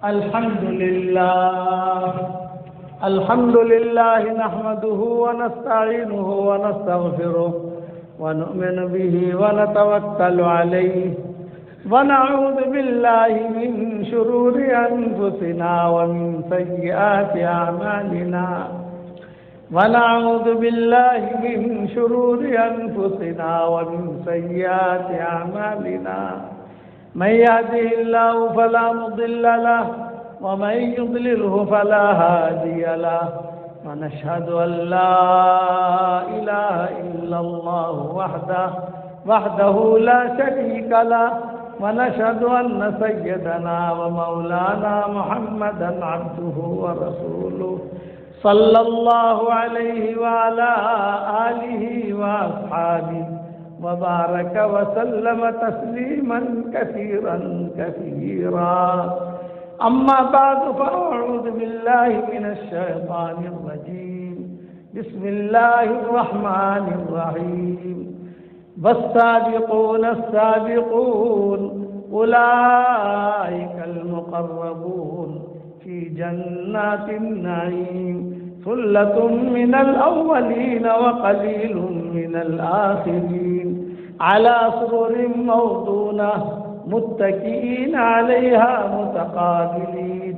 الحمد لله نحمده ونستعينه ونستغفره ونؤمن به ونتوكل عليه ونعوذ بالله من شرور أنفسنا ومن سيئات أعمالنا من يهده الله فلا مضل له ومن يضلله فلا هادي له ونشهد أن لا إله إلا الله وحده لا شريك له ونشهد أن سيدنا ومولانا محمدا عبده ورسوله صلى الله عليه وعلى آله وأصحابه وبارك وسلم تسليما كثيرا أما بعد فأعوذ بالله من الشيطان الرجيم بسم الله الرحمن الرحيم والسابقون السابقون أولئك المقربون في جنات النعيم ثلة من الأولين وقليل من الآخرين على سرر موضونة متكئين عليها متقابلين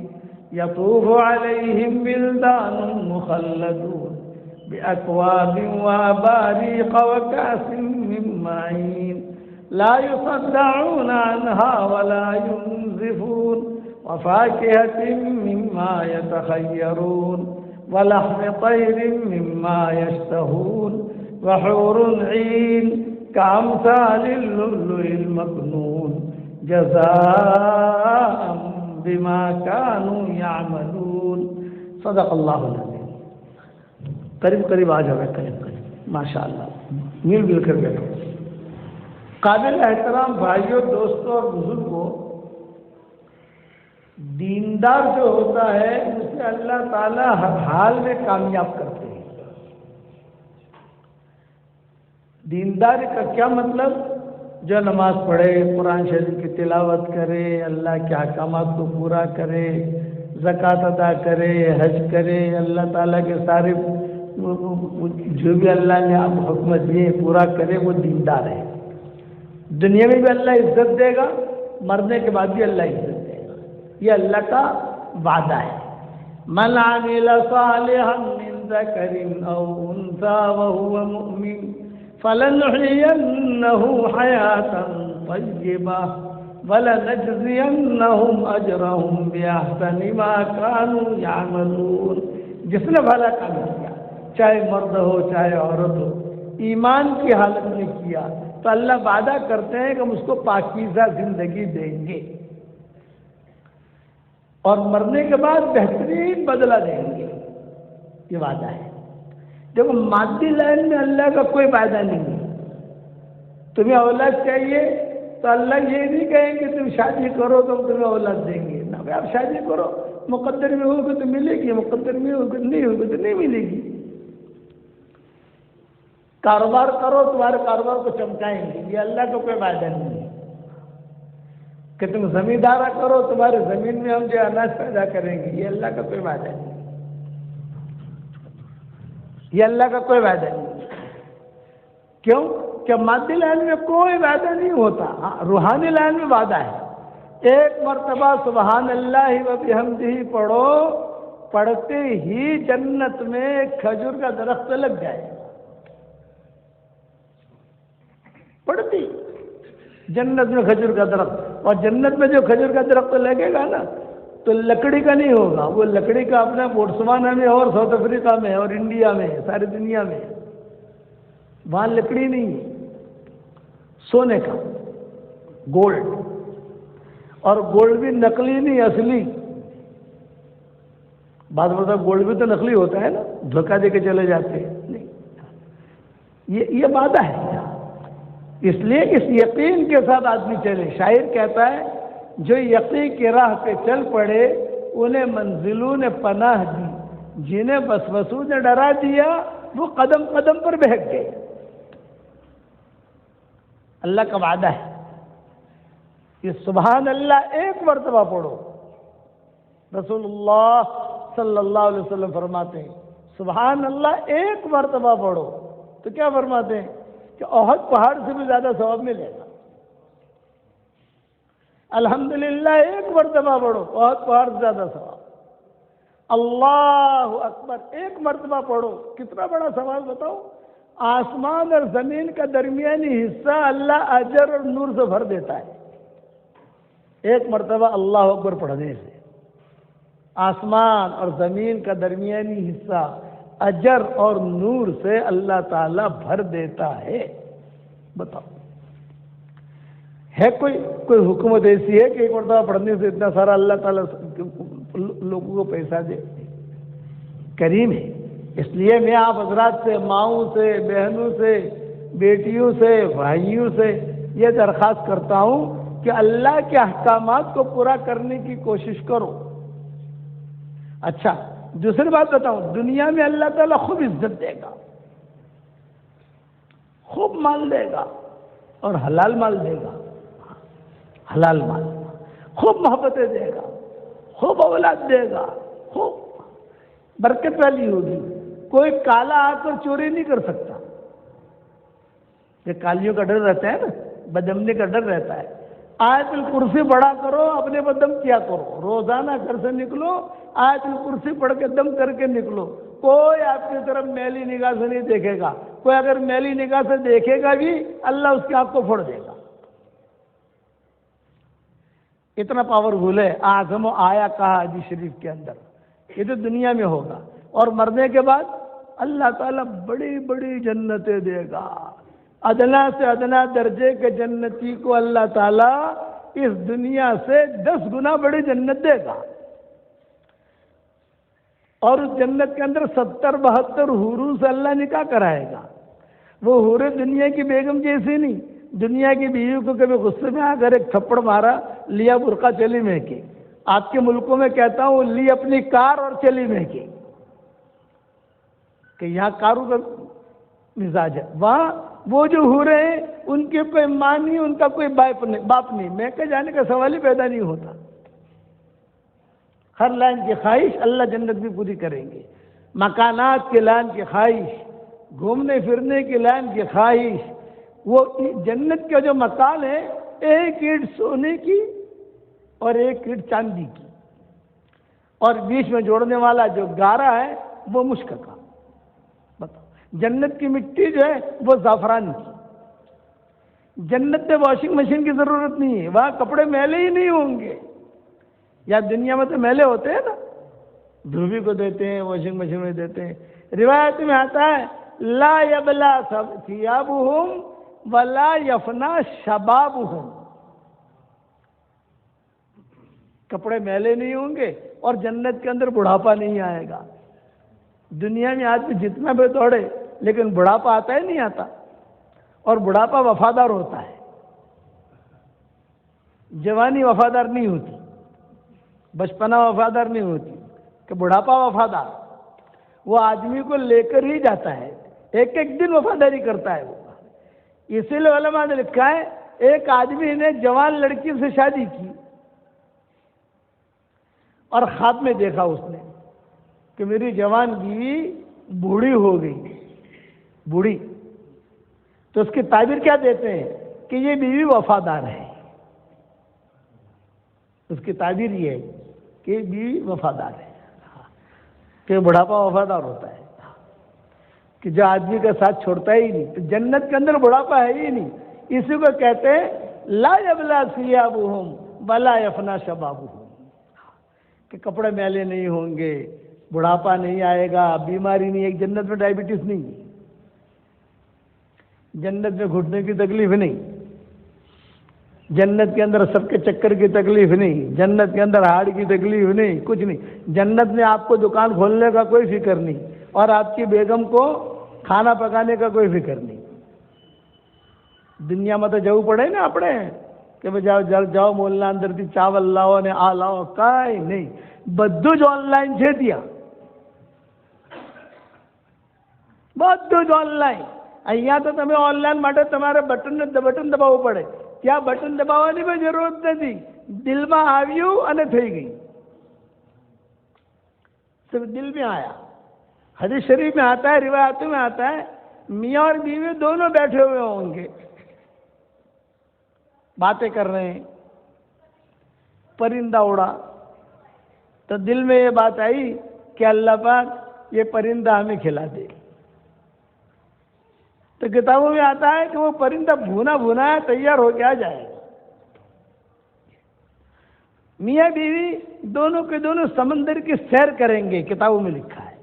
يطوف عليهم بلدان مخلدون بأكواب وأباريق وكأس من معين لا يصدعون عنها ولا ينزفون وفاكهة مما يتخيرون ولحم طير مما يشتهون وحور عين كأمثال اللؤلؤ المكنون جزاء بما كانوا يعملون صدق اللہ العظیم. قریب آ جاؤ، قریب ماشاءاللہ مل کر بیٹھو. قابل احترام بھائیوں، دوستوں اور بزرگوں، دیندار جو ہوتا ہے اسے اللہ تعالیٰ ہر حال میں کامیاب کرتے ہیں. دیندار کا کیا مطلب؟ جو نماز پڑھے، قرآن شریف کی تلاوت کرے، اللہ کے احکامات کو پورا کرے، زکوٰۃ ادا کرے، حج کرے، اللہ تعالیٰ کے سارے جو بھی اللہ نے حکم دیے پورا کرے، وہ دیندار ہے. دنیا میں بھی اللہ عزت دے گا، مرنے کے بعد بھی اللہ عزت دے گا. یہ اللہ کا وعدہ ہے. من عمل صالحا من ذکر او انثى وهو مؤمن فلنحيينه حياة طيبة ولنجزينهم أجرهم بأحسن ما كانوا يعملون. جس نے بھلا کام کیا، چاہے مرد ہو چاہے عورت ہو، ایمان کی حالت میں کیا تو اللہ وعدہ کرتے ہیں کہ ہم اس کو پاکیزہ زندگی دیں گے اور مرنے کے بعد بہترین بدلہ دیں گے. یہ وعدہ ہے. دیکھو، مادی لائن میں اللہ کا کوئی وعدہ نہیں ہے. تمہیں اولاد چاہیے تو اللہ یہ نہیں کہیں کہ تم شادی کرو تو ہم تمہیں اولاد دیں گے. نہ بھائی، آپ شادی کرو، مقدر میں ہوگی تو ملے گی، مقدر میں ہوگی نہیں ہوگی تو نہیں ملے گی. کاروبار کرو، تمہارے کاروبار کو چمکائیں گے، یہ اللہ کا کوئی وعدہ نہیں ہے. کہ تم زمیندارہ کرو، تمہارے زمین میں ہم جو اناج پیدا کریں گے، یہ اللہ کا کوئی وعدہ نہیں. یہ اللہ کا کوئی وعدہ نہیں. کیوں کہ مادی لائن میں کوئی وعدہ نہیں ہوتا. ہاں، روحانی لائن میں وعدہ ہے. ایک مرتبہ سبحان اللہ و بحمدہ پڑھو، پڑھتے ہی جنت میں ایک کھجور کا درخت لگ جائے. پڑھتی جنت میں کھجور کا درخت. اور جنت میں جو کھجور کا درخت لگے گا نا تو لکڑی کا نہیں ہوگا. وہ لکڑی کا اپنا بوٹسوانا میں اور ساؤتھ افریقہ میں اور انڈیا میں، ساری دنیا میں وہاں لکڑی نہیں ہے، سونے کا، گولڈ. اور گولڈ بھی نقلی نہیں، اصلی. بعض مطلب گولڈ بھی تو نقلی ہوتا ہے نا، دھوکہ دے کے چلے جاتے ہیں. نہیں، یہ وعدہ ہے. اس لیے اس یقین کے ساتھ آدمی چلے. شاعر کہتا ہے، جو یقین کی راہ پہ چل پڑے انہیں منزلوں نے پناہ دی، جنہیں وسوسوں نے ڈرا دیا وہ قدم قدم پر بہک گئے. اللہ کا وعدہ ہے. یہ سبحان اللہ ایک مرتبہ پڑھو، رسول اللہ صلی اللہ علیہ وسلم فرماتے ہیں سبحان اللہ ایک مرتبہ پڑھو تو کیا فرماتے ہیں کہ احد پہاڑ سے بھی زیادہ ثواب ملے گا. الحمدللہ ایک مرتبہ پڑھو احد پہاڑ سے زیادہ ثواب. اللہ اکبر ایک مرتبہ پڑھو کتنا بڑا ثواب بتاؤ. آسمان اور زمین کا درمیانی حصہ اللہ اجر اور نور سے بھر دیتا ہے ایک مرتبہ اللہ اکبر پڑھنے سے. آسمان اور زمین کا درمیانی حصہ اجر اور نور سے اللہ تعالی بھر دیتا ہے. بتاؤ ہے کوئی حکومت ایسی ہے کہ ایک مرتبہ پڑھنے سے اتنا سارا اللہ تعالیٰ لوگوں کو پیسہ دے؟ کریم ہے. اس لیے میں آپ حضرات سے، ماؤں سے، بہنوں سے، بیٹیوں سے، بھائیوں سے یہ درخواست کرتا ہوں کہ اللہ کے احکامات کو پورا کرنے کی کوشش کرو. اچھا دوسری بات بتاؤں، دنیا میں اللہ تعالیٰ خوب عزت دے گا، خوب مال دے گا اور حلال مال دے گا. حلال مال خوب محبتیں دے گا، خوب اولاد دے گا، خوب برکت والی ہوگی. کوئی کالا آ کر چوری نہیں کر سکتا. یہ کالیوں کا ڈر رہتا ہے نا، بدمنی کا ڈر رہتا ہے. آیت الکرسی پڑھا کرو، اپنے پر دم کیا کرو. روزانہ گھر سے نکلو آیت الکرسی پڑھ کے دم کر کے نکلو. کوئی آپ کی طرف میلی نگاہ سے نہیں دیکھے گا. کوئی اگر میلی نگاہ سے دیکھے گا بھی اللہ اس کی آنکھ کو پھوڑ دے گا. اتنا پاورفل ہے. اعظم و آیا کہا حدیث شریف کے اندر. یہ تو دنیا میں ہوگا اور مرنے کے بعد اللہ تعالیٰ بڑی بڑی جنتیں دے گا. ادنا سے ادنا درجے کے جنتی کو اللہ تعالیٰ اس دنیا سے 10 گنا بڑی جنت دے گا. اور اس جنت کے اندر 70-72 حوروں سے اللہ نکاح کرائے گا. وہ حوریں دنیا کی بیگم جیسی نہیں. دنیا کی بیوی کو کبھی غصے میں آ کر ایک تھپڑ مارا، لیا برقع چلی میں کی. آپ کے ملکوں میں کہتا ہوں لی اپنی کار اور چلی میں کی، کہ یہاں کاروں کا مزاج ہے. وہاں وہ جو حوریں ہیں ان کے کوئی ماں نہیں، ان کا کوئی باپ نہیں. میں کہ جانے کا سوال ہی پیدا نہیں ہوتا. ہر لائن کی خواہش اللہ جنت بھی پوری کریں گے. مکانات کے لائن کی خواہش، گھومنے پھرنے کی لائن کی خواہش. وہ جنت کے جو مکان ہے ایک اینٹ سونے کی اور ایک اینٹ چاندی کی، اور بیچ میں جوڑنے والا جو گارا ہے وہ مشک کا. بتاؤ جنت کی مٹی جو ہے وہ زعفران کی. جنت میں واشنگ مشین کی ضرورت نہیں ہے. وہاں کپڑے میلے ہی نہیں ہوں گے. یا دنیا میں تو میلے ہوتے ہیں نا، دھوبی کو دیتے ہیں، واشنگ مشین میں دیتے ہیں. روایت میں آتا ہے لا یبلا ثیابہم ولا یفنا شبابہم. کپڑے میلے نہیں ہوں گے اور جنت کے اندر بڑھاپا نہیں آئے گا. دنیا میں آدمی جتنا بھی دوڑے لیکن بڑھاپا آتا ہے نہیں آتا. اور بڑھاپا وفادار ہوتا ہے، جوانی وفادار نہیں ہوتی، بچپنا وفادار نہیں ہوتی. کہ بڑھاپا وفادار وہ آدمی کو لے کر ہی جاتا ہے، ایک ایک دن وفاداری کرتا ہے وہ. اسی لیے علماء نے لکھا ہے ایک آدمی نے جوان لڑکی سے شادی کی اور خواب میں دیکھا اس نے کہ میری جوان بیوی بوڑھی ہو گئی. بوڑھی تو اس کی تعبیر کیا دیتے ہیں کہ یہ بیوی وفادار ہے. اس کی تعبیر یہ ہے کہ یہ بیوی وفادار ہے، کہ بڑھاپا وفادار ہوتا ہے، کہ جو آدمی کا ساتھ چھوڑتا ہی نہیں. تو جنت کے اندر بڑھاپا ہے ہی نہیں. اسی کو کہتے ہیں لا یبلا ثیابہم ولا یفنا شبابہم، کہ کپڑے میلے نہیں ہوں گے، بڑھاپا نہیں آئے گا، بیماری نہیں ہے. جنت میں ڈائبٹیز نہیں، جنت میں گھٹنے کی تکلیف نہیں، جنت کے اندر سب کے چکر کی تکلیف نہیں، جنت کے اندر ہاڑ کی تکلیف نہیں، کچھ نہیں. جنت میں آپ کو دکان کھولنے کا کوئی فکر نہیں اور آپ کی بیگم کو کھانا پکانے کا کوئی فکر نہیں. دنیا میں تو جاؤ پڑے نا اپنے کہ جاؤ مولنا اندر تھی چاول لاؤ نے آ لاؤ، کائی نہیں. بدو جو آن لائن چھے دیا، બધું જ ઓનલાઈન. અહીંયા તો તમે ઓનલાઈન માટે તમારે બટન દબાવવું પડે. ત્યાં બટન દબાવવાની કોઈ જરૂરત નથી. દિલમાં આવ્યું અને થઈ ગઈ. صرف دل میں آیا. حدیث شریف میں آتا ہے, روایتوں میں آتا ہے, میاں اور بیوی دونوں بیٹھے ہوئے ہوں گے, باتیں کر رہے ہیں, پرندہ اڑا تو دل میں یہ بات آئی کہ اللہ پاک یہ پرندہ ہمیں کھلا دے. تو کتابوں میں آتا ہے کہ وہ پرندہ بھونا بھونا ہے, تیار ہو کے آ جائے گا. میاں بیوی دونوں کے دونوں سمندر کی سیر کریں گے. کتابوں میں لکھا ہے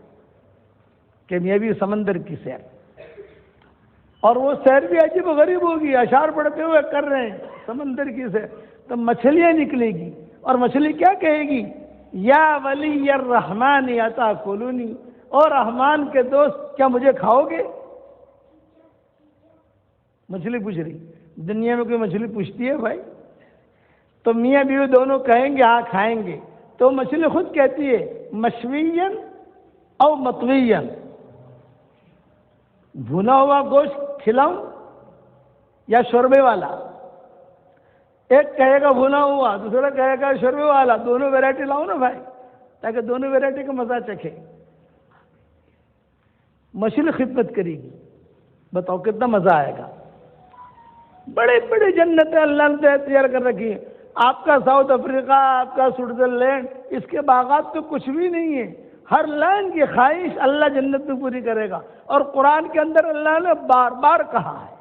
کہ میاں بیوی سمندر کی سیر, اور وہ سیر بھی عجیب و غریب ہوگی. اشعار پڑھتے ہوئے کر رہے ہیں سمندر کی سیر, تو مچھلیاں نکلے گی, اور مچھلی کیا کہے گی, یا ولی الرحمن عطا کلونی, اور رحمان کے دوست کیا مجھے کھاؤ گے؟ مچھلی پوچھ رہی. دنیا میں کوئی مچھلی پوچھتی ہے بھائی؟ تو میاں بیوی دونوں کہیں گے ہاں کھائیں گے. تو مچھلی خود کہتی ہے مشوین او مطوین, بھنا ہوا گوشت کھلاؤں یا شوربے والا؟ ایک کہے گا بھنا ہوا, دوسرا کہے گا شوربے والا. دونوں ویرائٹی لاؤ نا بھائی, تاکہ دونوں ویرائٹی کا مزہ چکھے. مچھلی خدمت کرے گی. بتاؤ کتنا مزہ آئے گا. بڑے بڑے جنتیں اللہ نے تیار کر رکھی ہیں. آپ کا ساؤتھ افریقہ, آپ کا سوئٹزرلینڈ, اس کے باغات تو کچھ بھی نہیں ہے. ہر لائن کی خواہش اللہ جنت میں پوری کرے گا. اور قرآن کے اندر اللہ نے بار بار کہا ہے,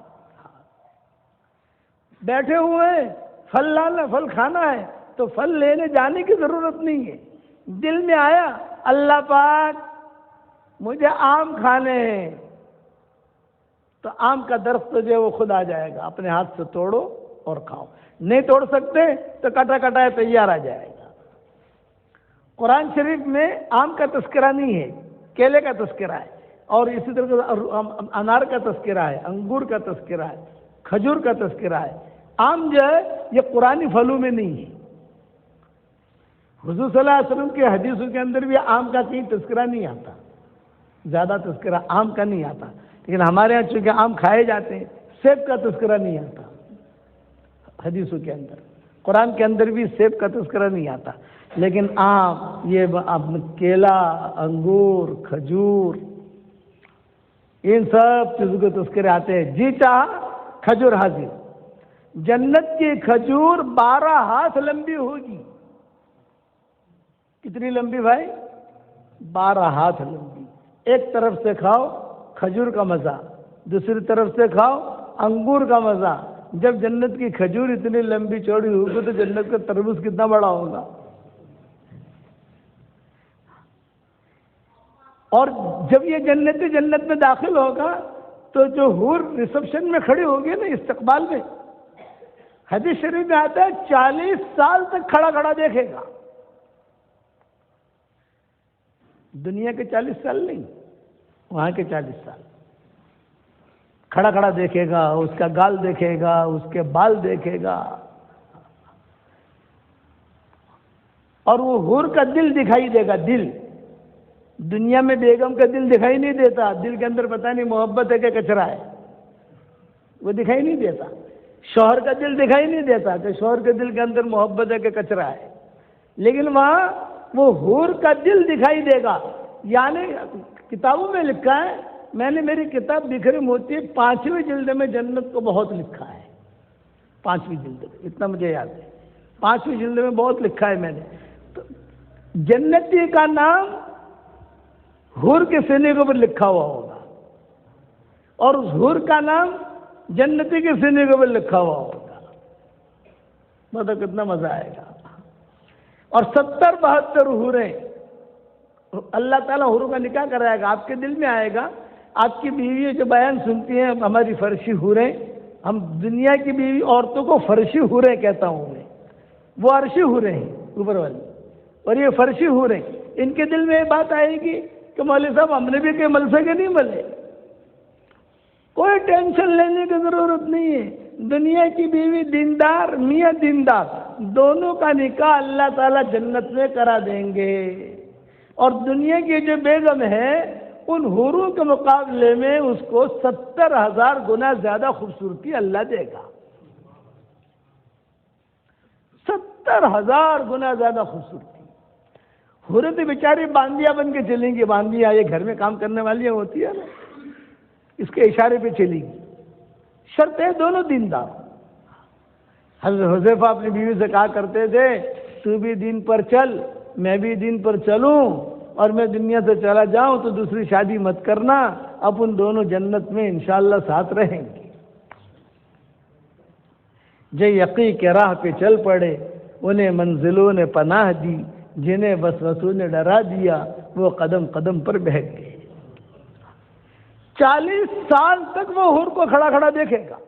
بیٹھے ہوئے ہیں, پھل لانا, پھل کھانا ہے, تو پھل لینے جانے کی ضرورت نہیں ہے. دل میں آیا اللہ پاک مجھے آم کھانے ہیں, تو آم کا درخت جو ہے وہ خود آ جائے گا. اپنے ہاتھ سے توڑو اور کھاؤ. نہیں توڑ سکتے تو کٹا کٹایا تیار آ جائے گا. قرآن شریف میں آم کا تذکرہ نہیں ہے, کیلے کا تذکرہ ہے, اور اسی طرح انار کا تذکرہ ہے, انگور کا تذکرہ ہے, کھجور کا تذکرہ ہے. آم جو ہے یہ قرآنی پھلوں میں نہیں ہے. حضور صلی اللہ علیہ وسلم کی حدیثوں کے اندر بھی آم کا کہیں تذکرہ نہیں آتا, زیادہ تذکرہ آم کا نہیں آتا. لیکن ہمارے یہاں چونکہ آم کھائے جاتے ہیں, سیب کا تذکرہ نہیں آتا حدیثوں کے اندر. قرآن کے اندر بھی سیب کا تذکرہ نہیں آتا. لیکن آم, یہ کیلا, انگور, کھجور, ان سب چیزوں کے تذکرے آتے ہیں. جی چاہا کھجور حاضر. جنت کی کھجور 12 ہاتھ لمبی ہوگی. کتنی لمبی بھائی؟ 12 ہاتھ لمبی. ایک طرف سے کھاؤ کھجور کا مزہ, دوسری طرف سے کھاؤ انگور کا مزہ. جب جنت کی کھجور اتنی لمبی چوڑی ہوگی تو جنت کا تربوز کتنا بڑا ہوگا. اور جب یہ جنت میں داخل ہوگا تو جو حور ریسپشن میں کھڑی ہوگی نا, استقبال میں, حدیث شریف میں آتا ہے 40 سال تک کھڑا کھڑا دیکھے گا. دنیا کے 40 سال نہیں, وہاں کے 40 سال کھڑا کھڑا دیکھے گا. اس کا گال دیکھے گا, اس کے بال دیکھے گا, اور وہ حور کا دل دکھائی دے گا. دل دنیا میں بیگم کا دل دکھائی نہیں دیتا. دل کے اندر پتہ نہیں محبت ہے کہ کچرا ہے, وہ دکھائی نہیں دیتا. شوہر کا دل دکھائی نہیں دیتا کہ شوہر کے دل کے اندر محبت ہے کہ کچرا ہے. لیکن وہاں وہ حور کا دل دکھائی دے گا. یعنی کتابوں میں لکھا ہے, میں نے میری کتاب بکھری موتی 5ویں جلد میں جنت کو بہت لکھا ہے. 5ویں جلد میں, اتنا مجھے یاد ہے, 5ویں جلد میں بہت لکھا ہے میں نے. تو جنتی کا نام حور کے سینے کے اوپر لکھا ہوا ہوگا, اور اس حور کا نام جنتی کے سینے کے اوپر لکھا ہوا ہوگا. مطلب کتنا مزہ آئے گا. اور 70-72 حوریں, اللہ تعالیٰ حوروں کا نکاح کرائے گا. آپ کے دل میں آئے گا. آپ کی بیوی جو بیان سنتی ہیں ہماری فرشی حوریں, ہم دنیا کی بیوی عورتوں کو فرشی حوریں کہتا ہوں میں, وہ عرشی حوریں ہیں اوپر والی, اور یہ فرشی حوریں. ان کے دل میں یہ بات آئے گی کہ مولوی صاحب ہم نے بھی کہ مل سکے نہیں ملے. کوئی ٹینشن لینے کی ضرورت نہیں ہے. دنیا کی بیوی دیندار, میاں دیندار, دونوں کا نکاح اللہ تعالیٰ جنت میں کرا دیں گے. اور دنیا کی جو بیگم ہے ان حوروں کے مقابلے میں اس کو 70,000 گنا زیادہ خوبصورتی اللہ دے گا. 70,000 گنا زیادہ خوبصورتی. حوریں تو بیچاری باندیاں بن کے چلیں گی، باندیاں یہ گھر میں کام کرنے والی ہوتی ہے نا، اس کے اشارے پہ چلے گی. شرط ہے دونوں دیندار. حضرت حذیفہ اپنی بیوی سے کہا کرتے تھے تو بھی دین پر چل میں بھی دین پر چلوں، اور میں دنیا سے چلا جاؤں تو دوسری شادی مت کرنا، اپن دونوں جنت میں انشاءاللہ ساتھ رہیں گے. جو یقی کے راہ پہ چل پڑے انہیں منزلوں نے پناہ دی، جنہیں وسوسوں نے ڈرا دیا وہ قدم قدم پر بہک گئے. 40 سال تک وہ حور کو کھڑا کھڑا دیکھے گا،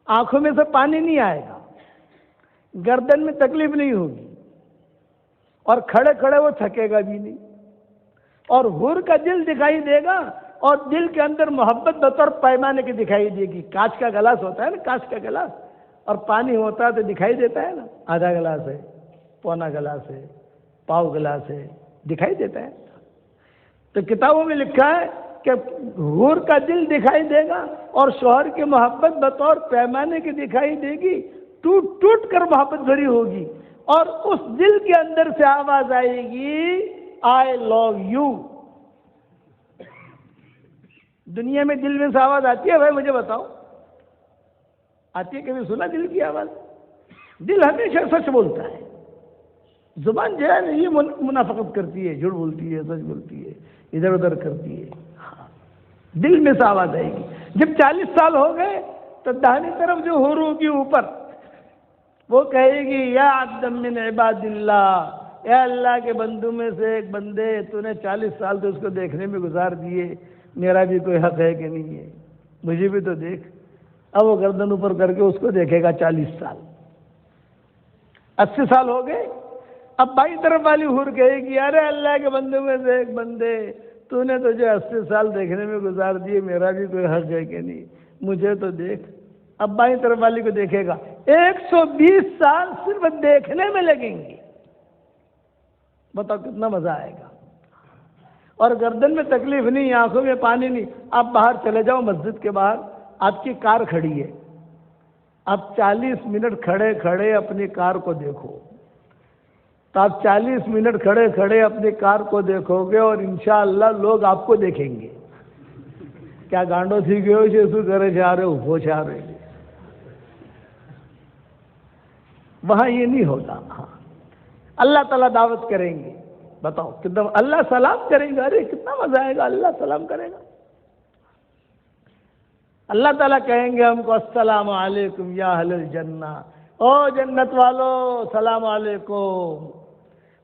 آنکھوں میں سے پانی نہیں آئے گا، گردن میں تکلیف نہیں ہوگی، اور کھڑے کھڑے وہ تھکے گا بھی نہیں. اور حور کا دل دکھائی دے گا، اور دل کے اندر محبت بطور پیمانے کی دکھائی دے گی. کانچ کا گلاس ہوتا ہے نا، کانچ کا گلاس، اور پانی ہوتا ہے تو دکھائی دیتا ہے نا، آدھا گلاس ہے، پونا گلاس ہے، پاؤ گلاس ہے، دکھائی دیتا ہے. تو کتابوں میں لکھا ہے کہ حور کا دل دکھائی دے گا، اور شوہر کی محبت بطور پیمانے کی دکھائی دے گی، ٹوٹ ٹوٹ کر محبت بھری ہوگی، اور اس دل کے اندر سے آواز آئے گی آئی لو یو. دنیا میں دل میں سے آواز آتی ہے بھائی؟ مجھے بتاؤ، آتی ہے؟ کبھی سنا دل کی آواز؟ دل ہمیشہ سچ بولتا ہے، زبان جو ہے نا یہ منافقت کرتی ہے، جھوٹ بولتی ہے، سچ بولتی ہے، ادھر ادھر کرتی ہے. دل میں سے آواز آئے گی. جب 40 سال ہو گئے تو داہنی طرف جو حور ہوگی اوپر، وہ کہے گی یا عبد من عباد اللہ، اے اللہ کے بندوں میں سے ایک بندے، تو نے 40 سال تو اس کو دیکھنے میں گزار دیے، میرا بھی کوئی حق ہے کہ نہیں ہے؟ مجھے بھی تو دیکھ. اب وہ گردن اوپر کر کے اس کو دیکھے گا 40 سال. 80 سال ہو گئے. اب بائیں طرف والی حور کہے گی ارے اللہ کے بندوں میں سے ایک بندے، تو نے تجھے 80 سال دیکھنے میں گزار دیے، میرا بھی کوئی حق ہے کہ نہیں؟ مجھے تو دیکھ. اب بائیں طرف والی کو دیکھے گا. 120 سال صرف دیکھنے میں لگیں گے. بتاؤ کتنا مزہ آئے گا. اور گردن میں تکلیف نہیں، آنکھوں میں پانی نہیں. آپ باہر چلے جاؤ، مسجد کے باہر آپ کی کار کھڑی ہے، آپ 40 منٹ کھڑے کھڑے اپنی کار کو دیکھو، تو آپ 40 منٹ کھڑے کھڑے اپنی کار کو دیکھو گے، اور انشاءاللہ لوگ آپ کو دیکھیں گے. کیا گانڈو تھی گئے جیسو کرے جا رہے ہو، وہ جا رہے ہیں. وہاں یہ نہیں ہوتا. ہاں اللہ تعالیٰ دعوت کریں گے. بتاؤ کتنا اللہ سلام کریں گے. ارے کتنا مزہ آئے گا. اللہ سلام کرے گا. اللہ تعالیٰ کہیں گے ہم کو السلام علیکم یا اہل الجنہ، او جنت والو سلام علیکم.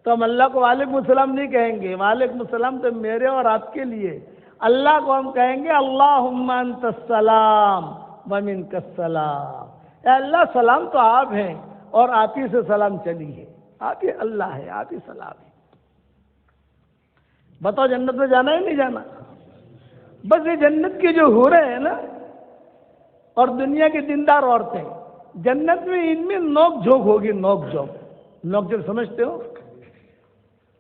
تو ہم اللہ کو وعلیکم السلام نہیں کہیں گے، وعلیکم السلام تو میرے اور آپ کے لیے. اللہ کو ہم کہیں گے اللہم انت السلام ومنک السلام. اے اللہ سلام تو آپ ہیں اور آپ ہی سے سلام چلی ہے، آپ ہی اللہ ہے، آپ ہی سلام ہے. بتاؤ جنت میں جانا ہے نہیں جانا؟ بس یہ جنت کی جو حوریں ہیں نا اور دنیا کی دیندار عورتیں، جنت میں ان میں نوک جھوک ہوگی. نوک جھوک، نوک جھوک سمجھتے ہو؟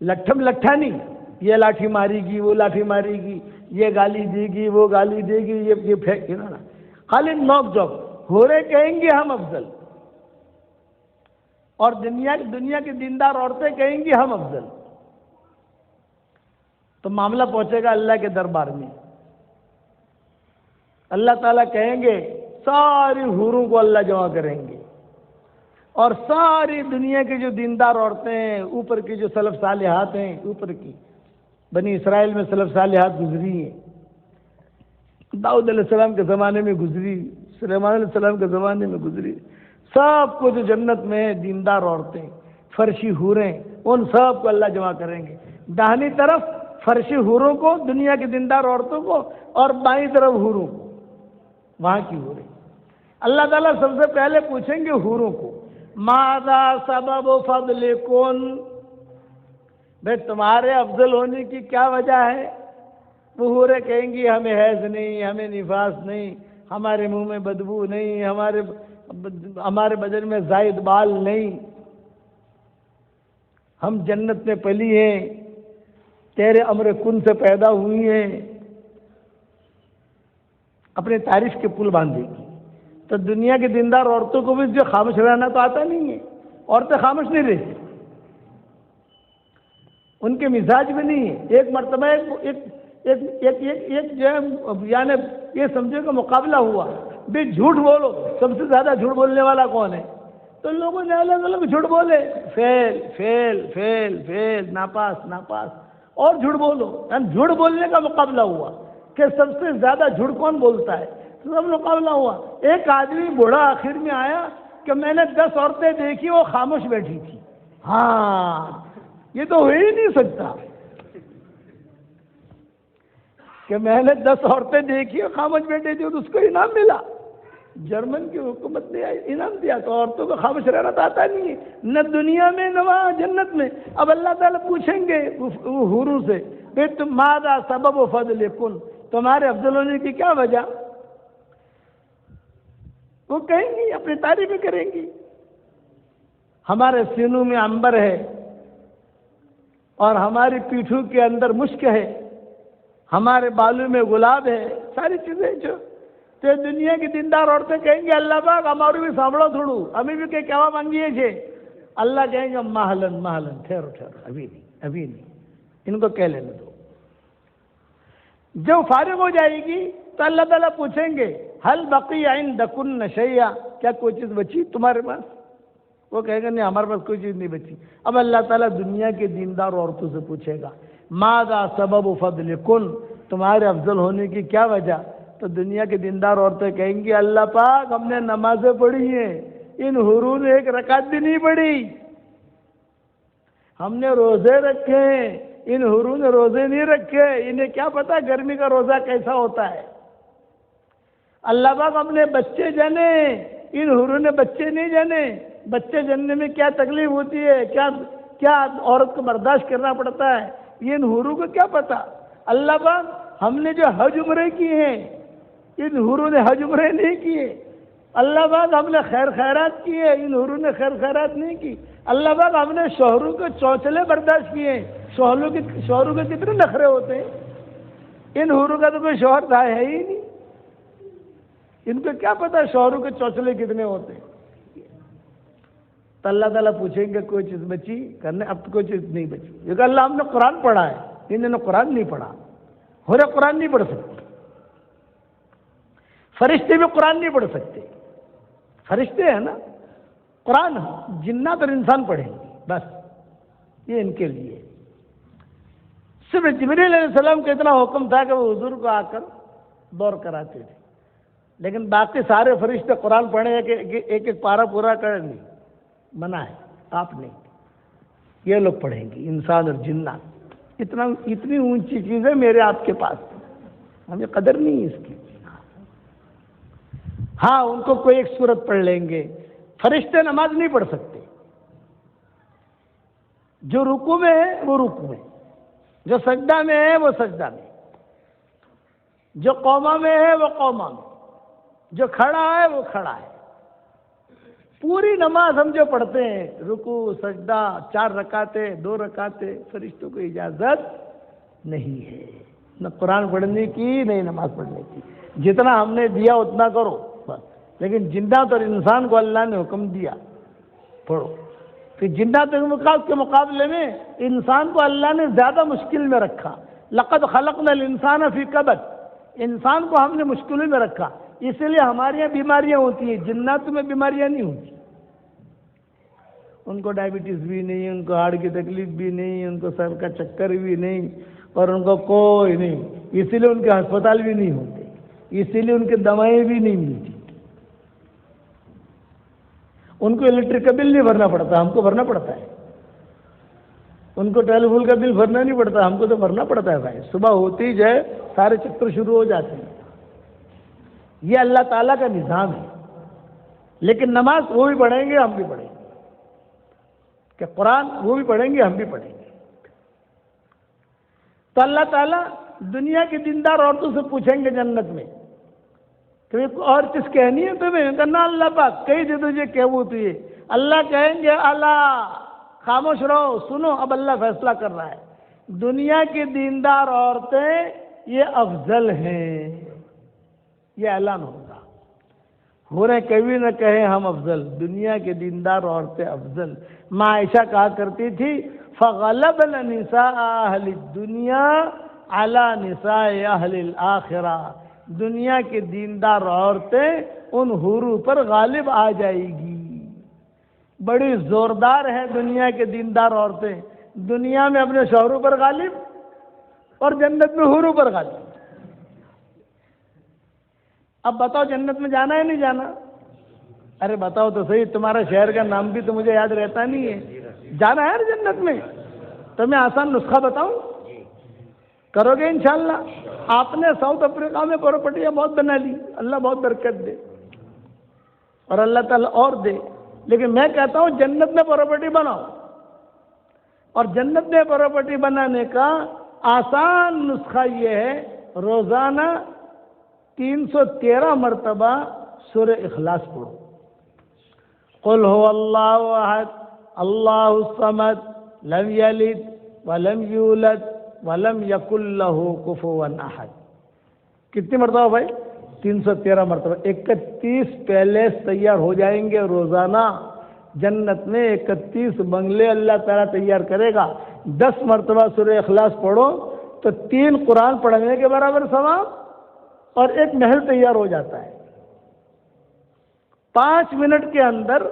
لٹھم لٹھا نہیں، یہ لاٹھی مارے گی، وہ لاٹھی مارے گی، یہ گالی دے گی، وہ گالی دے گی، یہ پھینک نا، خالی نوک جھوک. حوریں کہیں گی ہم افضل، اور دنیا کی دیندار عورتیں کہیں گی ہم افضل. تو معاملہ پہنچے گا اللہ کے دربار میں. اللہ تعالیٰ کہیں گے ساری حوروں کو اللہ جمع کریں گے، اور ساری دنیا کی جو دیندار عورتیں ہیں، اوپر کی جو سلف صالحات ہیں، اوپر کی بنی اسرائیل میں سلف صالحات گزری ہیں، داؤد علیہ السلام کے زمانے میں گزری، سلیمان علیہ السلام کے زمانے میں گزری، سب کو جو جنت میں ہیں دیندار عورتیں، فرشی حوریں، ان سب کو اللہ جمع کریں گے. داہنی طرف فرشی حوروں کو، دنیا کی دیندار عورتوں کو، اور بائیں طرف حوروں کو، وہاں کی حوریں. اللہ تعالیٰ سب سے پہلے پوچھیں گے حوروں کو ماذا سبب فضلکن، بھئی تمہارے افضل ہونے کی کیا وجہ ہے؟ وہ حوریں کہیں گی ہمیں حیض نہیں، ہمیں نفاس نہیں، ہمارے منہ میں بدبو نہیں، ہمارے بدن میں زائد بال نہیں، ہم جنت میں پلی ہیں، تیرے امر کن سے پیدا ہوئی ہیں. اپنے تعریف کے پل باندھے گی. تو دنیا کی دیندار عورتوں کو بھی جو خاموش رہنا تو آتا نہیں ہے، عورتیں خاموش نہیں رہتی. ان کے مزاج میں نہیں ہے. ایک مرتبہ ایک جو ہے یعنی یہ سمجھو کہ مقابلہ ہوا بھی جھوٹ بولو، سب سے زیادہ جھوٹ بولنے والا کون ہے؟ تو لوگوں نے الگ الگ جھوٹ بولے، فیل فیل فیل فیل، ناپاس ناپاس، اور جھوٹ بولو. یعنی جھوٹ بولنے کا مقابلہ ہوا کہ سب سے زیادہ جھوٹ کون بولتا ہے. سب مقابلہ ہوا. ایک آدمی بوڑھا آخر میں آیا کہ میں نے 10 عورتیں دیکھی، وہ خاموش بیٹھی تھی. ہاں یہ تو ہو ہی نہیں سکتا کہ میں نے 10 عورتیں دیکھی اور خاموش بیٹھی تھی، تو اس کو انعام ملا. جرمن کی حکومت نے انعام دیا. تو عورتوں کو خاموش رہنا تو آتا نہیں ہے، نہ دنیا میں نہ وہاں جنت میں. اب اللہ تعالیٰ پوچھیں گے حوروں سے کہ تم ماذا سبب فضل کن، تمہارے افضل ہونے کی کیا وجہ؟ وہ کہیں گی، اپنی تعریفیں کریں گی. ہمارے سینوں میں عنبر ہے اور ہماری پیٹھوں کے اندر مشک ہے، ہمارے بالوں میں گلاب ہے، ساری چیزیں جو تو دنیا کی دیندار عورتیں کہیں گے اللہ پاک ہماروں بھی سانبھڑو تھوڑو، ہمیں بھی کہیں کہوا مانگیے چھے. اللہ کہیں گے محلن محلن، ٹھہرو ٹھہرو، ابھی نہیں، ان کو کہہ لینے دو. جب فارغ ہو جائے گی تو اللہ تعالیٰ پوچھیں گے حل بقی عندکن شیئا، کیا کوئی چیز بچی تمہارے پاس؟ وہ کہے گا نہیں ہمارے پاس کوئی چیز نہیں بچی. اب اللہ تعالیٰ دنیا کے دیندار عورتوں سے پوچھے گا ماذا سبب فضل کن، تمہارے افضل ہونے کی کیا وجہ؟ تو دنیا کے دیندار عورتیں کہیں گی اللہ پاک ہم نے نمازیں پڑھی ہیں، ان حوروں نے ایک رکعت بھی نہیں پڑھی. ہم نے روزے رکھے ہیں، ان حوروں نے روزے نہیں رکھے، انہیں کیا پتا گرمی کا روزہ کیسا ہوتا ہے. اللہ پاک ہم نے بچے جنے، ان حوروں نے بچے نہیں جنے، بچے جننے میں کیا تکلیف ہوتی ہے، کیا عورت کو برداشت کرنا پڑتا ہے، یہ ان حوروں کو کیا پتا. اللہ پاک ہم نے جو حج عمرے کی ہیں، ان حوروں نے حج عمرے نہیں کیے. اللہ پاک ہم نے خیر خیرات کیے، ان حوروں نے خیر خیرات نہیں کی. اللہ پاک ہم نے شوہروں کے چونچلے برداشت کیے، شوہروں کے کتنے نخرے ہوتے ہیں، ان حوروں کا تو کوئی شوہر تھا ہے ہی نہیں. ان کو کیا پتا شوہروں کے چونچلے کتنے ہوتے ہیں. تو اللہ تعالیٰ پوچھیں گے کوئی چیز بچی کرنے؟ اب تو کوئی چیز نہیں بچی. کیونکہ اللہ ہم نے قرآن پڑھا ہے، انہوں نے قرآن نہیں پڑھا. ہورے قرآن نہیں پڑھ سکتے، فرشتے بھی قرآن نہیں پڑھ سکتے. فرشتے ہیں نا، قرآن جنات اور انسان پڑھیں گے بس، یہ ان کے لیے. صرف جبریل علیہ السلام کا اتنا حکم تھا کہ وہ حضور کو آ کر دور کراتے تھے، لیکن باقی سارے فرشتے قرآن پڑھیں ایک ایک پارہ پورا کریں نہیں، منع ہے. آپ نہیں، یہ لوگ پڑھیں گے انسان اور جنات. اتنی اونچی چیز ہے میرے آپ کے پاس، ہمیں قدر نہیں ہے اس کی. ہاں ان کو کوئی ایک سورت پڑھ لیں گے. فرشتے نماز نہیں پڑھ سکتے. جو رکوع میں ہے وہ رکوع میں، جو سجدہ میں ہے وہ سجدہ میں، جو قوما میں ہے وہ قوما میں، جو کھڑا ہے وہ کھڑا ہے. پوری نماز ہم جو پڑھتے ہیں رکوع سجدہ 4 رکعتیں 2 رکعتیں، فرشتوں کو اجازت نہیں ہے نہ قرآن پڑھنے کی نہ نماز پڑھنے کی. جتنا ہم نے دیا اتنا کرو بس. لیکن جنات اور انسان کو اللہ نے حکم دیا پڑھو. کہ جنات کے مقابلے میں انسان کو اللہ نے زیادہ مشکل میں رکھا. لقد خلقنا الانسان فی کبد، انسان کو ہم نے مشکلوں میں رکھا، اسی لیے ہمارے یہاں بیماریاں ہوتی ہیں، جنات میں بیماریاں نہیں ہوتی. ان کو ڈائبٹیز بھی نہیں، ان کو ہارٹ کی تکلیف بھی نہیں، ان کو سر کا چکر بھی نہیں، اور ان کو کوئی نہیں. اسی لیے ان کے ہسپتال بھی نہیں ہوتے، اسی لیے ان کے دوائیں بھی نہیں ملتی. ان کو الیکٹرک کا بل نہیں بھرنا پڑتا، ہم کو بھرنا پڑتا ہے. ان کو ٹیلی فون کا بل بھرنا نہیں پڑتا، ہم کو تو بھرنا پڑتا ہے بھائی. صبح ہوتی ہی جائے سارے چکر شروع ہو جاتے ہیں. یہ اللہ تعالیٰ کا نظام ہے. لیکن نماز وہ بھی پڑھیں گے ہم بھی پڑھیں گے، کہ قرآن وہ بھی پڑھیں گے ہم بھی پڑھیں گے. تو اللہ تعالیٰ دنیا کی دیندار عورتوں سے پوچھیں گے جنت میں کہ اور چیز کہنی ہے تمہیں؟ کہنا اللہ پاک کہی دے تجھے کہو تو یہ. اللہ کہیں گے اللہ خاموش رہو، سنو اب اللہ فیصلہ کر رہا ہے. دنیا کی دیندار عورتیں یہ افضل ہیں، یہ اعلان ہوگا. ہو رہے کبھی نہ کہیں ہم افضل، دنیا کے دیندار عورتیں افضل. ماں عائشہ کہا کرتی تھی فغلبن نساء اہل الدنیا علی نساء اہل الآخرہ، دنیا کی دیندار عورتیں ان حوروں پر غالب آ جائے گی۔ بڑی زوردار ہے دنیا کے دیندار عورتیں، دنیا میں اپنے شوہروں پر غالب اور جنت میں حوروں پر غالب۔ اب بتاؤ جنت میں جانا ہے نہیں جانا؟ ارے بتاؤ تو صحیح، تمہارا شہر کا نام بھی تو مجھے یاد رہتا نہیں ہے، جانا ہے نا جنت میں؟ تو میں آسان نسخہ بتاؤں، کرو گے انشاءاللہ؟ آپ نے ساؤتھ افریقہ میں پراپرٹیاں بہت بنا لی، اللہ بہت برکت دے اور اللہ تعالیٰ اور دے، لیکن میں کہتا ہوں جنت میں پراپرٹی بناؤ، اور جنت میں پراپرٹی بنانے کا آسان نسخہ یہ ہے، روزانہ 313 مرتبہ سورہ اخلاص پڑھو۔ قل هو اللہ احد اللہ الصمد لم یلد ولم یولد ولم یکن لہ کفوا احد۔ کتنی مرتبہ بھائی؟ 313 مرتبہ۔ 31 پیلیس تیار ہو جائیں گے روزانہ جنت میں، 31 بنگلے اللہ تعالیٰ تیار کرے گا۔ 10 مرتبہ سورہ اخلاص پڑھو تو 3 قرآن پڑھنے کے برابر ثواب اور 1 محل تیار ہو جاتا ہے۔ 5 منٹ کے اندر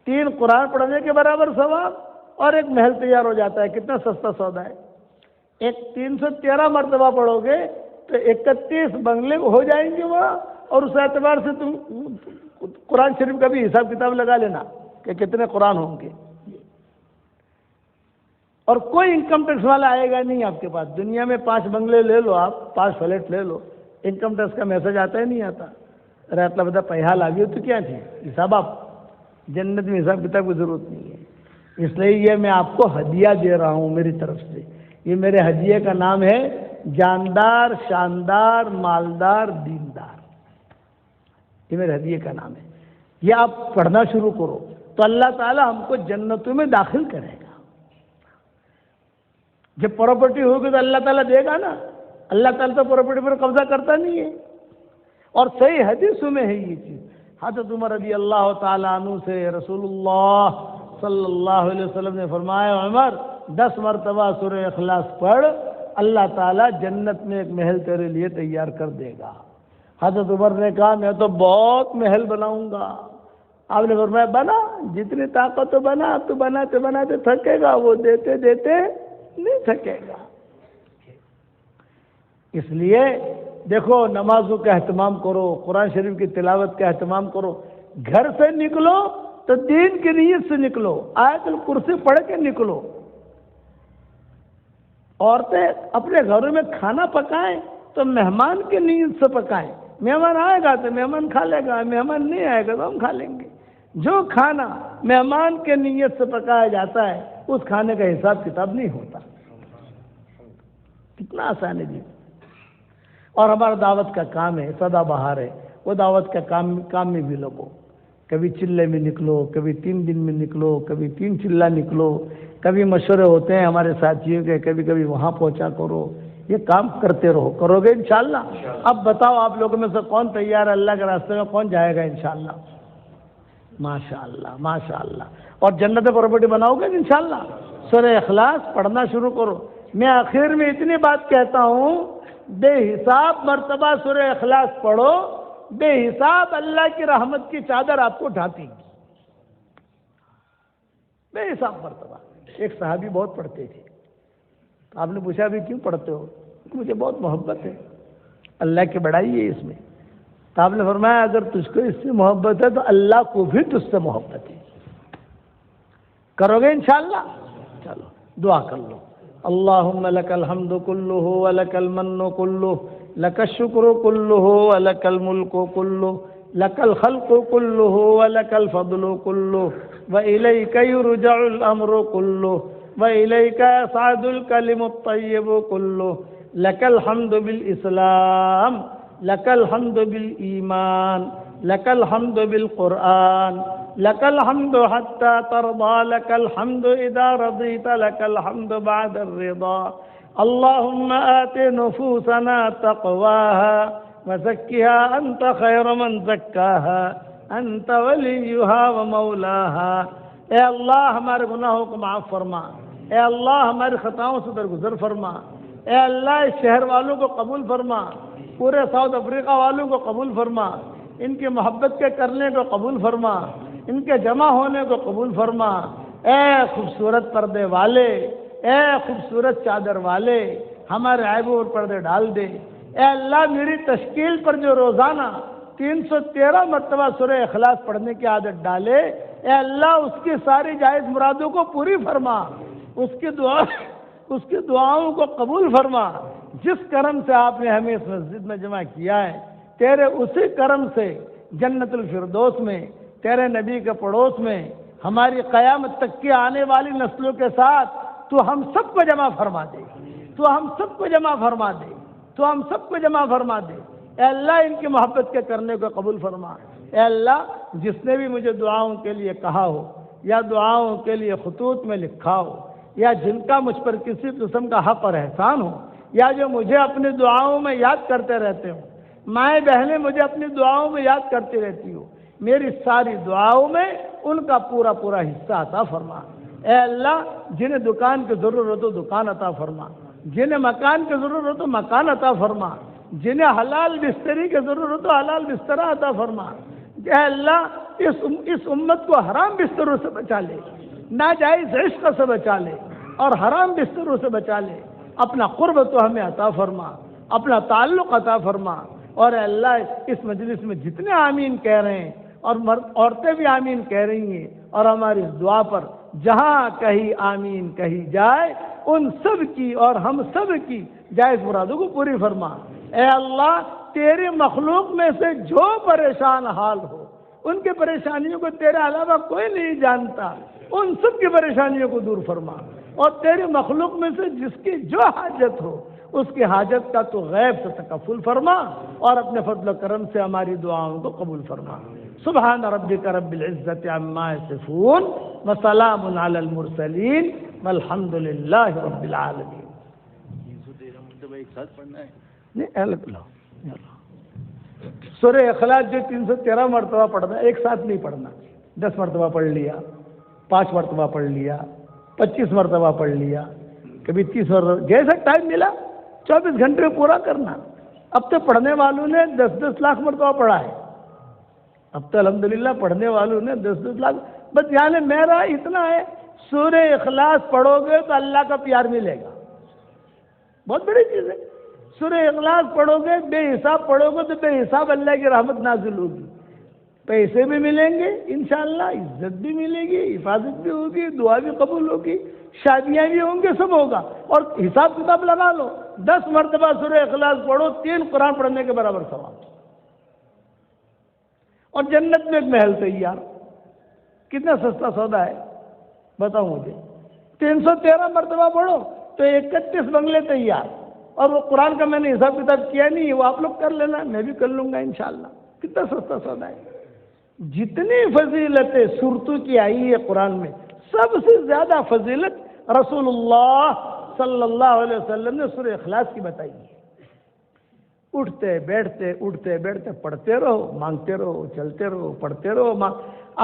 3 قرآن پڑھنے کے برابر ثواب اور 1 محل تیار ہو جاتا ہے۔ کتنا سستا سودا ہے! 313 مرتبہ پڑھو گے تو 31 بنگلے ہو جائیں گے وہاں، اور اس اعتبار سے تم قرآن شریف کا بھی حساب کتاب لگا لینا کہ کتنے قرآن ہوں گے، اور کوئی انکم ٹیکس والا آئے گا نہیں آپ کے پاس۔ دنیا میں 5 بنگلے لے لو، آپ 5 فلیٹ لے لو، انکم ٹیکس کا میسج آتا ہی نہیں آتا۔ ارے اطلاع بتا پیہا لاگی تو کیا تھی حساب؟ آپ جنت میں حساب کتاب کی ضرورت نہیں ہے، اس لیے یہ میں آپ کو ہدیہ دے رہا ہوں میری طرف سے۔ یہ میرے ہدیے کا نام ہے جاندار، شاندار، مالدار، دیندار۔ یہ میرے ہدیے کا نام ہے، یہ آپ پڑھنا شروع کرو تو اللہ تعالی ہم کو جنتوں میں داخل کرے گا۔ جب پراپرٹی ہوگی تو اللہ تعالیٰ دے گا نا، اللہ تعالیٰ تو پراپرٹی پر قبضہ کرتا نہیں ہے۔ اور صحیح حدیثوں میں ہے یہ چیز، حضرت عمر رضی اللہ تعالیٰ عنہ سے رسول اللہ صلی اللہ علیہ وسلم نے فرمایا، عمر 10 مرتبہ سورہ اخلاص پڑھ، اللہ تعالیٰ جنت میں 1 محل تیرے لیے تیار کر دے گا۔ حضرت عمر نے کہا میں تو بہت محل بناؤں گا۔ آپ نے فرمایا بنا، جتنی طاقت بنا، تو بناتے بناتے تھکے گا، وہ دیتے دیتے نہیں تھکے گا۔ اس لیے دیکھو نمازوں کا اہتمام کرو، قرآن شریف کی تلاوت کا اہتمام کرو، گھر سے نکلو تو دین کی نیت سے نکلو، آیت الکرسی پڑھ کے نکلو۔ عورتیں اپنے گھروں میں کھانا پکائیں تو مہمان کی نیت سے پکائیں۔ مہمان آئے گا تو مہمان کھا لے گا، مہمان نہیں آئے گا تو ہم کھا لیں گے۔ جو کھانا مہمان کے نیت سے پکایا جاتا ہے اس کھانے کا حساب کتاب نہیں ہوتا۔ کتنا آسان ہے جی۔ اور ہمارا دعوت کا کام ہے، سدا بہار ہے، وہ دعوت کا کام میں بھی لگو۔ کبھی چلے میں نکلو، کبھی 3 دن میں نکلو، کبھی 3 چلہ نکلو، کبھی مشورے ہوتے ہیں ہمارے ساتھیوں کے، کبھی وہاں پہنچا کرو۔ یہ کام کرتے رہو، کرو گے انشاءاللہ۔ اب بتاؤ آپ لوگوں میں سے کون تیار ہے اللہ کے راستے میں، کون جائے گا انشاءاللہ؟ ماشاءاللہ ماشاءاللہ۔ اور جنت پراپرٹی بناؤ گے انشاءاللہ۔ سورہ اخلاص پڑھنا شروع کرو۔ میں آخر میں اتنی بات کہتا ہوں، بے حساب مرتبہ سورہ اخلاص پڑھو، بے حساب اللہ کی رحمت کی چادر آپ کو ڈھانپے گی، بے حساب مرتبہ۔ ایک صحابی بہت پڑھتے تھے، تو آپ نے پوچھا بھی کیوں پڑھتے ہو؟ مجھے بہت محبت ہے، اللہ کی بڑائی ہے اس میں۔ تو آپ نے فرمایا اگر تجھ کو اس سے محبت ہے تو اللہ کو بھی تجھ سے محبت ہے۔ کرو گے انشاءاللہ؟ چلو دعا کر لو۔ اللہم لک الحمد کلہ ولک المن کلہ لک الشکر کلہ ولک الملک کلہ لک الخلق کلہ ولک الفضل کلہ وإلیک یرجع الامر کلہ وإلیک یصعد الکلم الطیب کلہ لک الحمد بالاسلام لک الحمد بالایمان لک الحمد بالقرآن لك الحمد حتى ترضى لك الحمد إذا رضيت لك الحمد بعد الرضا اللهم آت نفوسنا تقواها وزكها أنت خير من زكاها أنت وليها ومولاها اے اللہ ہمارے گناہوں کو معاف فرما، اے اللہ ہماری خطاؤں سے درگزر فرما، اے اللہ اس شہر والوں کو قبول فرما، پورے ساؤتھ افریقہ والوں کو قبول فرما، ان کی محبت کے کرنے کو قبول فرما، ان کے جمع ہونے کو قبول فرما۔ اے خوبصورت پردے والے، اے خوبصورت چادر والے، ہمارے عیبوں پر پردے ڈال دے۔ اے اللہ میری تشکیل پر جو روزانہ 313 مرتبہ سورہ اخلاص پڑھنے کی عادت ڈالے، اے اللہ اس کی ساری جائز مرادوں کو پوری فرما، اس کی دعاؤں کو قبول فرما۔ جس کرم سے آپ نے ہمیں اس مسجد میں جمع کیا ہے، تیرے اسی کرم سے جنت الفردوس میں، تیرے نبی کے پڑوس میں، ہماری قیامت تک کی آنے والی نسلوں کے ساتھ تو ہم سب کو جمع فرما دے، تو ہم سب کو جمع فرما دے، تو ہم سب کو جمع فرما دے۔ اے اللہ ان کی محبت کے کرنے کو قبول فرما۔ اے اللہ جس نے بھی مجھے دعاؤں کے لیے کہا ہو، یا دعاؤں کے لیے خطوط میں لکھا ہو، یا جن کا مجھ پر کسی قسم کا حق اور احسان ہو، یا جو مجھے اپنی دعاؤں میں یاد کرتے رہتے ہوں، مائیں بہنیں مجھے اپنی دعاؤں میں یاد کرتی رہتی ہو، میری ساری دعاؤں میں ان کا پورا پورا حصہ عطا فرما۔ اے اللہ جنہیں دکان کی ضرورت ہو دکان عطا فرما، جنہیں مکان کی ضرورت ہو مکان عطا فرما، جنہیں حلال بستری کی ضرورت ہو حلال بسترہ عطا فرما۔ اے اللہ اس امت کو حرام بستروں سے بچا لے، ناجائز عشق سے بچا لے، اور حرام بستروں سے بچا لے۔ اپنا قرب تو ہمیں عطا فرما، اپنا تعلق عطا فرما۔ اور اے اللہ اس مجلس میں جتنے آمین کہہ رہے ہیں، اور عورتیں بھی آمین کہہ رہی ہیں، اور ہماری اس دعا پر جہاں کہیں آمین کہی جائے، ان سب کی اور ہم سب کی جائز مرادوں کو پوری فرما۔ اے اللہ تیری مخلوق میں سے جو پریشان حال ہو، ان کی پریشانیوں کو تیرے علاوہ کوئی نہیں جانتا، ان سب کی پریشانیوں کو دور فرما۔ اور تیری مخلوق میں سے جس کی جو حاجت ہو، اس کی حاجت کا تو غیب سے تکفل فرما، اور اپنے فضل و کرم سے ہماری دعاؤں کو قبول فرما۔ سبحان ربک رب العزت عما یصفون وسلام علی المرسلین والحمد للہ رب العالمین۔ ایک ساتھ پڑھنا ہے سورہ اخلاص جو 313 مرتبہ پڑھنا ہے، ایک ساتھ نہیں پڑھنا، 10 مرتبہ پڑھ لیا، 5 مرتبہ پڑھ لیا، 25 مرتبہ پڑھ لیا، کبھی 30 مرتبہ، جیسا ٹائم ملا 24 گھنٹے میں پورا کرنا۔ اب تو پڑھنے والوں نے 10-10 لاکھ مرتبہ پڑھا ہے، اب تو الحمدللہ پڑھنے والوں نے 10-10 لاکھ، بس یعنی میرا اتنا ہے، سورہ اخلاص پڑھو گے تو اللہ کا پیار ملے گا، بہت بڑی چیز ہے۔ سورہ اخلاص پڑھو گے، بے حساب پڑھو گے تو بے حساب اللہ کی رحمت نازل ہوگی، پیسے بھی ملیں گے انشاءاللہ، عزت بھی ملے گی، حفاظت بھی ہوگی، دعا بھی قبول ہوگی، شادیاں بھی ہوں گے، سب ہوگا۔ اور حساب کتاب لگا لو، 10 مرتبہ سورہ اخلاص پڑھو، 3 قرآن پڑھنے کے برابر ثواب، اور جنت میں ایک محل تیار۔ کتنا سستا سودا ہے بتاؤ مجھے، 313 مرتبہ پڑھو تو 31 بنگلے تیار، اور وہ قرآن کا میں نے حساب کتاب کیا نہیں، وہ آپ لوگ کر لینا، میں بھی کر لوں گا انشاءاللہ۔ کتنا سستا سودا ہے۔ جتنی فضیلتیں صورتوں کی آئی ہے قرآن میں، سب سے زیادہ فضیلت رسول اللہ صلی اللہ علیہ وسلم نے سورہ اخلاص کی بتائی ہے۔ اٹھتے بیٹھتے پڑھتے رہو، مانگتے رہو، چلتے رہو، پڑھتے رہو۔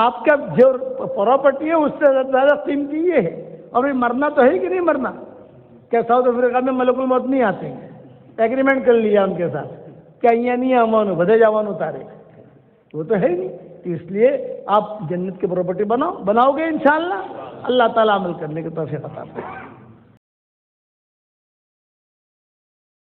آپ کا جو پراپرٹی ہے اس سے زیادہ قیمتی یہ ہے۔ اور مرنا تو ہے کہ نہیں مرنا؟ کیا ساؤتھ افریقہ میں ملک الموت نہیں آتے ہیں؟ ایگریمنٹ کر لیا ان کے ساتھ، کیا یہ نہیں امانو بدے جوان اتارے، وہ تو ہے ہی نہیں۔ تو اس لیے آپ جنت کی پراپرٹی بناؤ گے انشاءاللہ، اللہ تعالیٰ عمل کرنے کی توفیق عطا فرمائے۔